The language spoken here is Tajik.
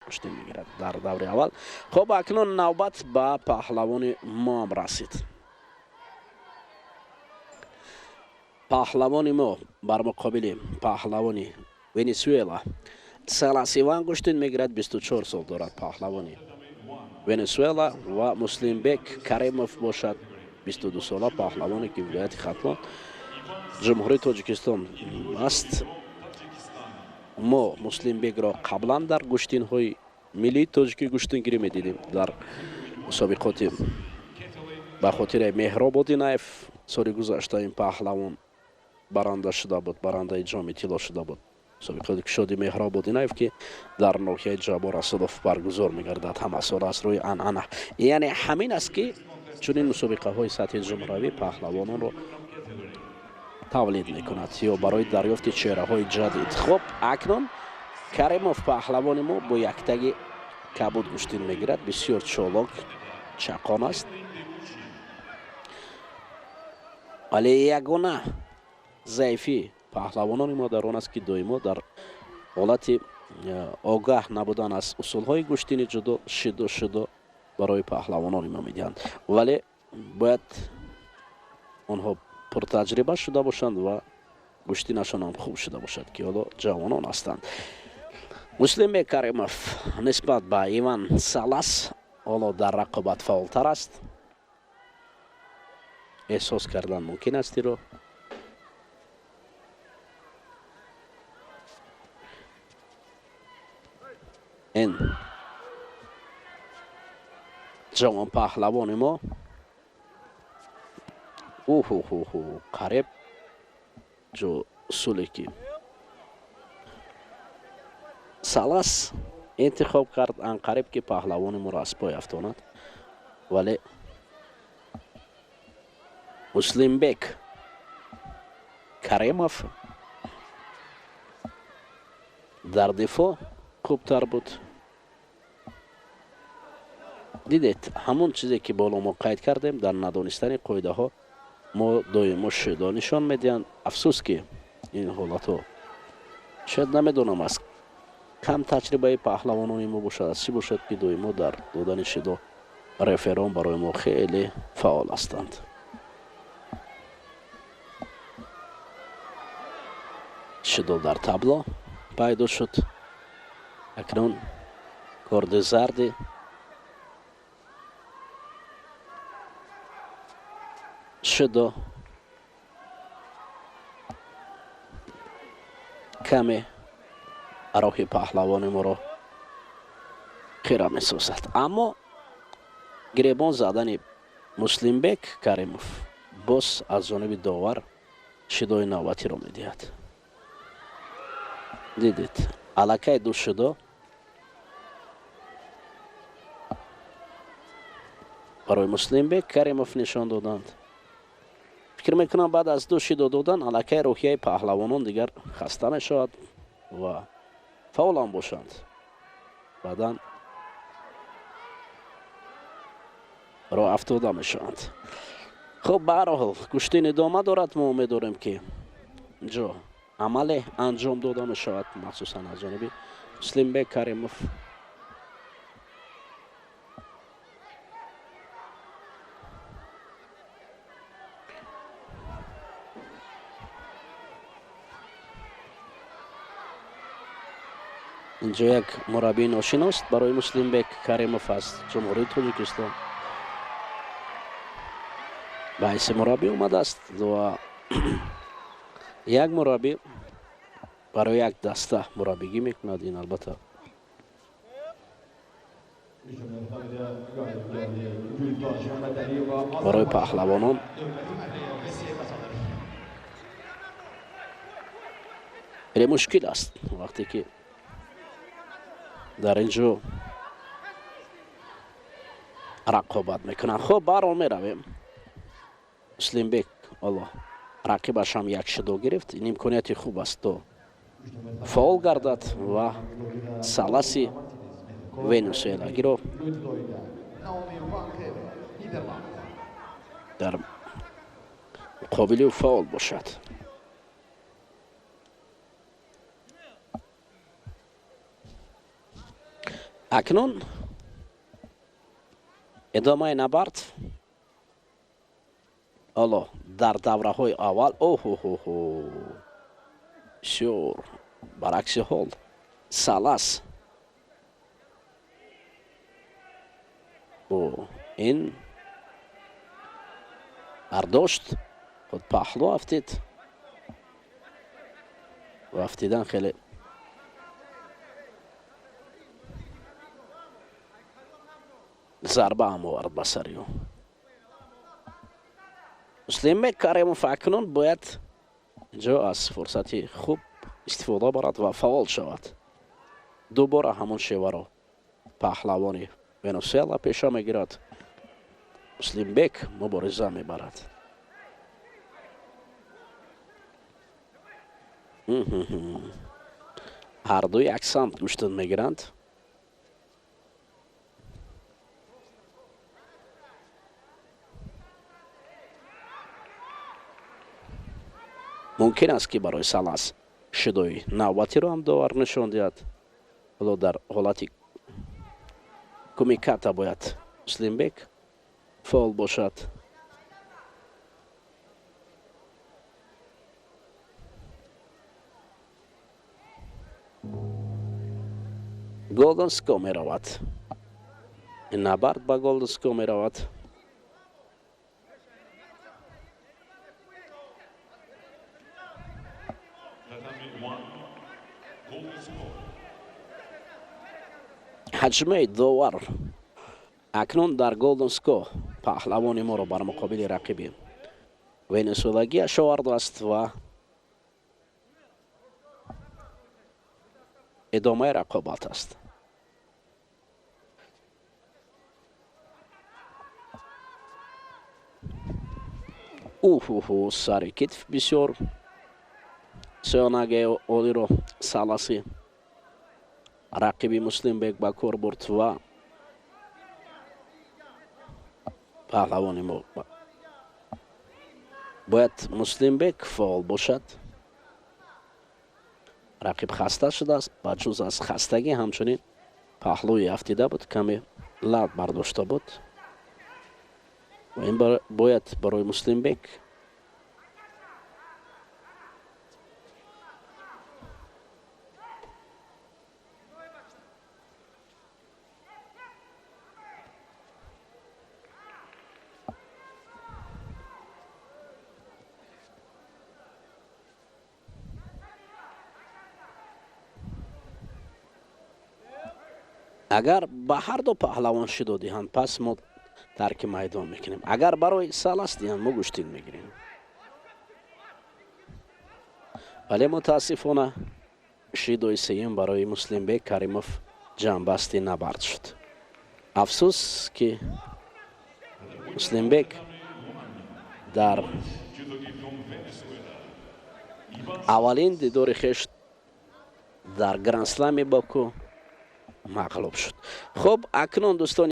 куштин мегирад дар даври аввал. хоб акнун навбат ба паҳлавони мо ҳам расид. паҳлавони мо бар муқобили паҳлавони Венесуэла Салас Иван куштин мегирад. 24 сол дорад паҳлавони Венесуэла ва Муслимбек Каримов бошад 22 сола паҳлавоне ки вилояти Хатлон ҷумҳурии Тоҷикистон аст. мо Муслимбекро қаблан дар гӯштинҳои миллии тоҷикӣ гӯштингирӣ медидим дар мусобиқоти ба хотири Меҳроб Одинаев соли гузашта ин паҳлавон баранда шуда буд, барандаи ҷоми тилло шуда буд. мусобиқоти кушоди Меҳроб Одинаев ки дар ноҳияи Ҷабор Асадов баргузор мегардад ҳамасола аз рӯи анъана. яъне ҳамин аст ки чунин мусобиқаҳои сатҳи ҷумҳуравӣ паҳлавононро тавлид мекунад ё барои дарёфти чеҳраҳои ҷадид. хоб акнун Каримов паҳлавони мо бо яктаги кабуд гӯштин мегирад. бисёр чолок чақон аст, вале ягона заифи паҳлавонони мо дар он аст ки доимо дар ҳолати огаҳ набудан аз усулҳои гӯштини ҷудо шидо барои паҳлавонони мо медиҳанд, вале бояд онҳо пуртаҷриба шуда бошанд ва гӯштинашон ҳам хуб шуда бошад ки ҳоло ҷавонон ҳастанд. Муслимбек Каримов нисбат ба Иван Салас ҳоло дар рақобат фаъолтар аст. эҳсос кардан мумкин аст иро. ин ҷавон паҳлавони мо қариб ҷо усуле ки Салас интихоб кард анқариб ки паҳлавони моро аз пой афтонад, вале Муслимбек Каримов дар дифоъ хубтар буд. дидед ҳамон чизе ки боло мо қайд кардем дар надонистани қоидаҳо мо доимо шудо нишон медиҳанд. афсус ки ин ҳолатҳо шояд намедонам аз кам таҷрибаи паҳлавонони мо бошад, аз чӣ бошад ки доимо дар додани шудо реферон барои мо хеле фаъол ҳастанд. шудо дар табло пайдо шуд. акнун корди зарди шудо каме роҳи паҳлавони моро хира месозад. аммо гиребон задани Муслимбек Каримов боз аз ҷониби довар шудои навбатиро медиҳад. дидед аллакай ду шудо барои Муслимбек Каримов нишон доданд. фикр мекунам баъд аз ду шудо додан аллакай роҳияи паҳлавонон дигар хаста мешавад ва фаъолам бошанд. баъдан роҳ афтода мешаванд. хуб ба ҳар ҳол куштин идома дорад. мо умедворем ки ҷо амале анҷом дода мешавад махсусан аз ҷониби Муслимбек Каримов. инҷо як мураббии ношиност барои Муслимбек Каримов аст ҷумҳурии Тоҷикистон ба ҳайси мураббӣ омадааст ва як мураббӣ барои як даста мураббигӣ мекунад. ин албатта барои паҳлавонон хеле мушкил аст вақте ки дар ин ҷо рақобат мекунанд. хуб ба ҳар ҳол меравем. Муслимбек ҳоло рақибаш ҳам як шудо гирифт. ин имконияти хуб аст то фаъол гардад ва Саласи венесуэлагиро дар муқобили ӯ фаъол бошад. اکنون ادامه نبرد. حالا در دوره های اول شور برعکس حال سالس این برداشت خود پهلو افتید و افتیدن خیلی ضربه هم آورد به سریو. مسلم کریموف اکنون باید اینجا از فرصتی خوب استفاده برد و فعال شود. دوباره همون شیوه را پهلوانی ونزوئلا پیشا میگیرد. مسلم بک مبارزه میبرد. هر دوی یک سمت گوشتن میگیرند. ممکن است که برای سالس شدوی نوبتی رو هم داور نشان دهد. حالا در حالت کمیکاتا باید مسلم بک فعال باشد. گلدن سکو می رود. این نبرد با گلدن سکو می رود. حجمه داور اکنون در گلدن سکو پهلوانی ما رو بر مقابل رقیبی ونزوئلاگی آورده است و ادامه رقابت است. سر کتف بسیار سیانگه اولی رو سالسی رقیبی مسلم بک با کار برد و پهلوانی ما باید مسلم بک فعال باشد. رقیب خسته شده است. با جز از خستگی همچنین پهلوی افتیده بود، کمی لرد برداشته بود و این باید برای مسلم بک اگر به هر دو پهلوان شدو دهند پس ما ترک میدان میکنیم. اگر برای سالس دهند ما گوشتین میگیریم. ولی متاسفانه شیدوی سیم برای مسلم بک کریموف جنبستی نبرد شد. افسوس که مسلم بک در اولین دیدار خویش در گرند اسلم باکو مغلوب شد. خب اکنون دوستان